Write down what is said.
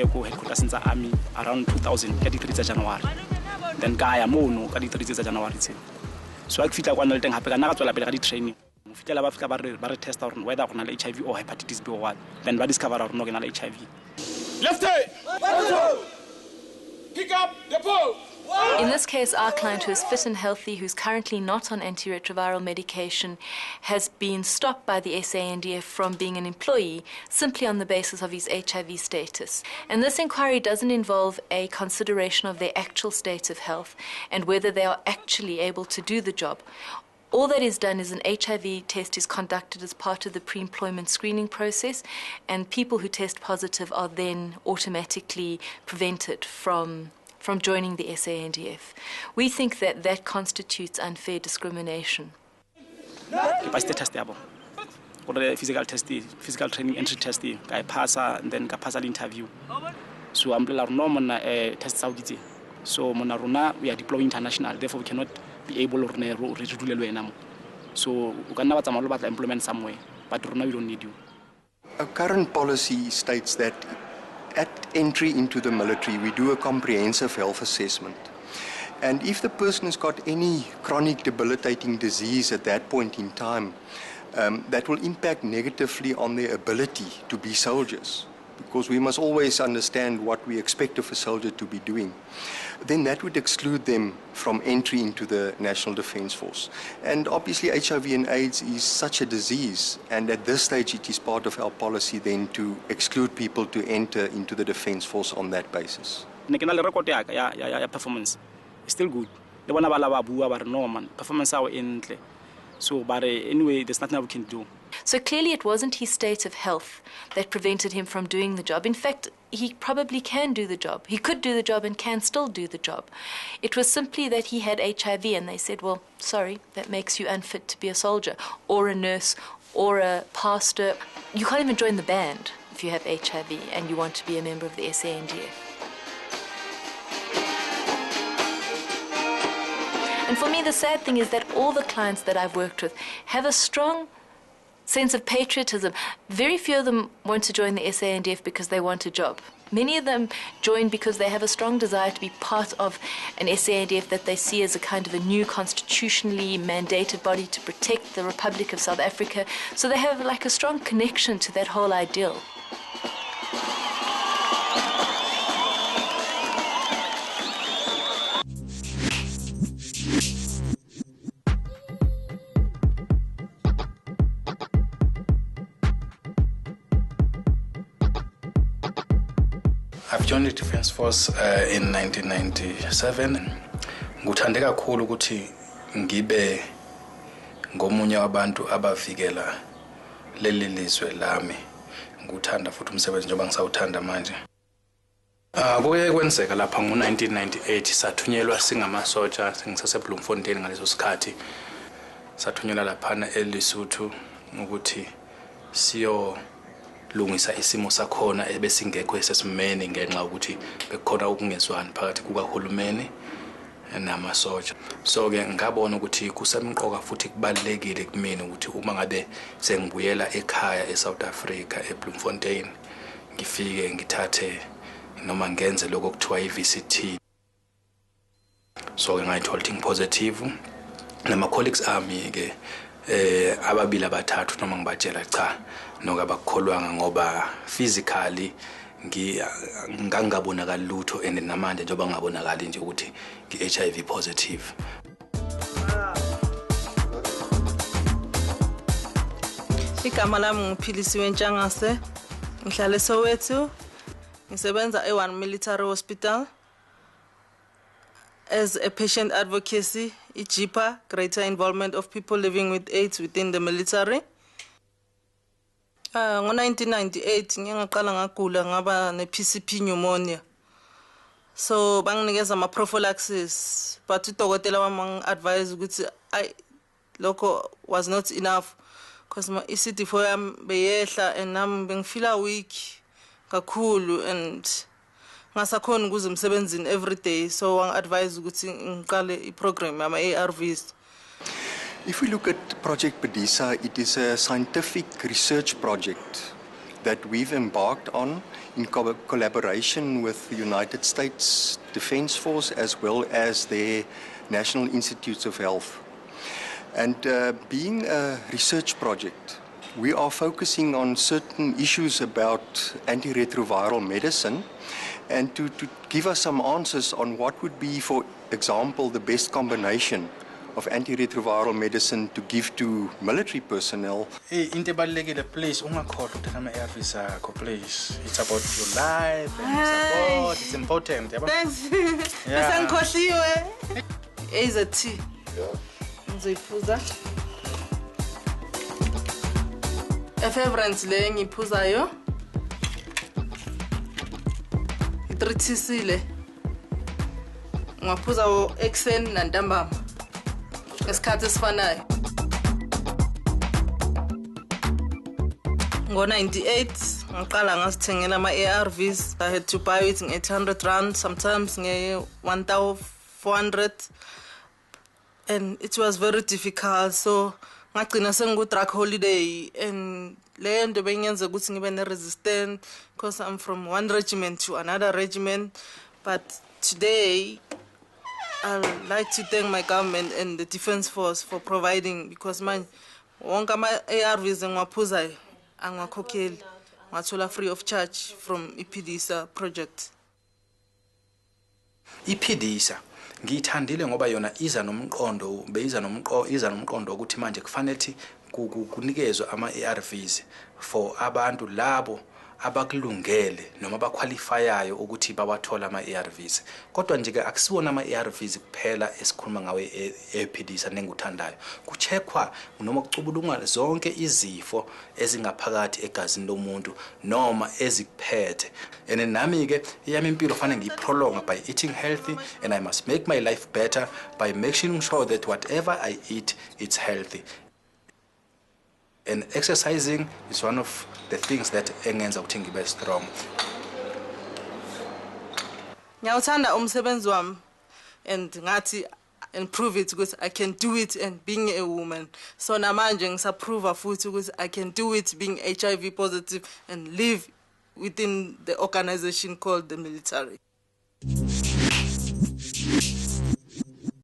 ko headquarters in army around 2033 January. Then guy mono ka 33 January tse. So I fitla kwana le teng hape kana ka tswela pele ka di training. Mo fitla ba fitla ba re test whether go na le HIV or hepatitis B or what. Then ba discover gore no ke na le HIV. Left hand. Pick up the pole. In this case, our client, who is fit and healthy, who's currently not on antiretroviral medication, has been stopped by the SANDF from being an employee simply on the basis of his HIV status. And this inquiry doesn't involve a consideration of their actual state of health and whether they are actually able to do the job. All that is done is an HIV test is conducted as part of the pre-employment screening process, and people who test positive are then automatically prevented from joining the SANDF. We think that that constitutes unfair discrimination. Capacity test yabo. Or the physical test, physical training entry test, I pass and then pass the interview. So I'm normal test Saudi. So monaruna we are deployed international, therefore we cannot be able to redo. So we can never implement somewhere, but we don't need you. Our current policy states that at entry into the military, we do a comprehensive health assessment. And if the person has got any chronic debilitating disease at that point in time, that will impact negatively on their ability to be soldiers, because we must always understand what we expect of a soldier to be doing, then that would exclude them from entry into the National Defence Force. And obviously HIV and AIDS is such a disease, and at this stage it is part of our policy then to exclude people to enter into the Defence Force on that basis. Performance is still good. The one about no man performance our end. So but anyway, there's nothing we can do. So clearly it wasn't his state of health that prevented him from doing the job. In fact, he probably can do the job. He could do the job and can still do the job. It was simply that he had HIV and they said, well, sorry, that makes you unfit to be a soldier or a nurse or a pastor. You can't even join the band if you have HIV and you want to be a member of the SANDF. And for me, the sad thing is that all the clients that I've worked with have a strong sense of patriotism. Very few of them want to join the SANDF because they want a job. Many of them join because they have a strong desire to be part of an SANDF that they see as a kind of a new constitutionally mandated body to protect the Republic of South Africa. So they have like a strong connection to that whole ideal. I've joined the Defence Force in 1997. Ngikuthande kakhulu ukuthi ngibe ngomunye wabantu abavikela leli lizwe lami. Ngikuthanda futhi umsebenzi njengoba ngisawuthanda manje. Kuye kwenzeka lapha ngo-1998 sathunyelwa singamasotsha singisasebloemfontein ngaleso sikhathi. Sathunyelwa laphana eLesotho ukuthi siyo lungisa isimo sakhona ebesingekho esesimene ngenxa ukuthi bekukhona ukungezwani phakathi kukahulumeni namasotsha. So ke ngabona ukuthi kusemqoka futhi kubalekile kumina ukuthi uma ngabe sengibuyela ekhaya eSouth Africa eBloemfontein ngifike ngithathe noma ngenze lokho kuthiwa iVCT. So ke ngayithola positive nama colleagues ami ke ababili abathathu noma ngibatshela cha nokabakholwanga ngoba physically ngangabonakala lutho and namanje njengoba ngabonakala nje ukuthi ngi-HIV positive. Igama lami ngiphilisiwe Ntshangase, ngihlala eSoweto, ngisebenza e1 military hospital as a patient advocacy, IGPA, greater involvement of people living with AIDS within the military. Ngo-1998 ngiyaqala ngagula ngaba ne-PCP pneumonia. So banginikeza ama-prophylaxis, but udokotela wami advise ukuthi lokho was not enough because my CD4 yami beyehla and nami bengifila weak kakhulu and ngasakhona ukuze emsebenzini every day, so wangi-advise ukuthi ngiqale i-program yama-ARVs. If we look at Project Pedisa, it is a scientific research project that we've embarked on in collaboration with the United States Defense Force as well as their National Institutes of Health. And being a research project, we are focusing on certain issues about antiretroviral medicine and to give us some answers on what would be, for example, the best combination of antiretroviral medicine to give to military personnel. Into ebalulekile, please ungakhohlwa uthatha ama-ARVs akho, please. It's about your life and support. It's important. Thanks. Yeah. Besangikhohliwe. Is a tea. Ngizoyiphuza. Efevrance le ngiphuzayo. 3 tisile. Ngaphuza ekseni nantambama. Esikhathi esifanayo. Ngo-98 ngiqala ngasithengela ama-ARVs. I had to buy it nge-800 sometimes nge-1,400, and it was very difficult. So ngagcina sengiku-drug holiday, and le nto bengenza ukuthi ngibe ne-resistant because I'm from one regiment to another regiment. But today I'd like to thank my government and the Defense Force for providing, because manje wonke ama-ARVs engiwaphuzayo angakhokheli, ngathola free of charge from iPDISA project. iPDISA ngiyithandile ngoba yona iza nomqondo ukuthi manje kufanele kunikezwe ama-ARVs for abantu labo abakulungele noma abaqualifyayo ukuthi bawathola ama-ARVs. Kodwa nje ke akusiwona ama-ARVs kuphela esikhuluma ngawe ePDISA nenguthandayo. Kucheckwa noma kucubulungwa zonke izifo ezingaphakathi egazini lomuntu noma ezikuphethe. And nami ke iyami impilo fanele ngiyiprolonga by eating healthy, and I must make my life better by making sure that whatever I eat, it's healthy. And exercising is one of the things that engenza ukuthi ngibe strong. Ngiyawuthanda umsebenzi wami, and ngathi and prove it because I can do it, and being a woman. So namanje ngisaprove futhi ukuthi I can do it being HIV positive and live within the organization called the military.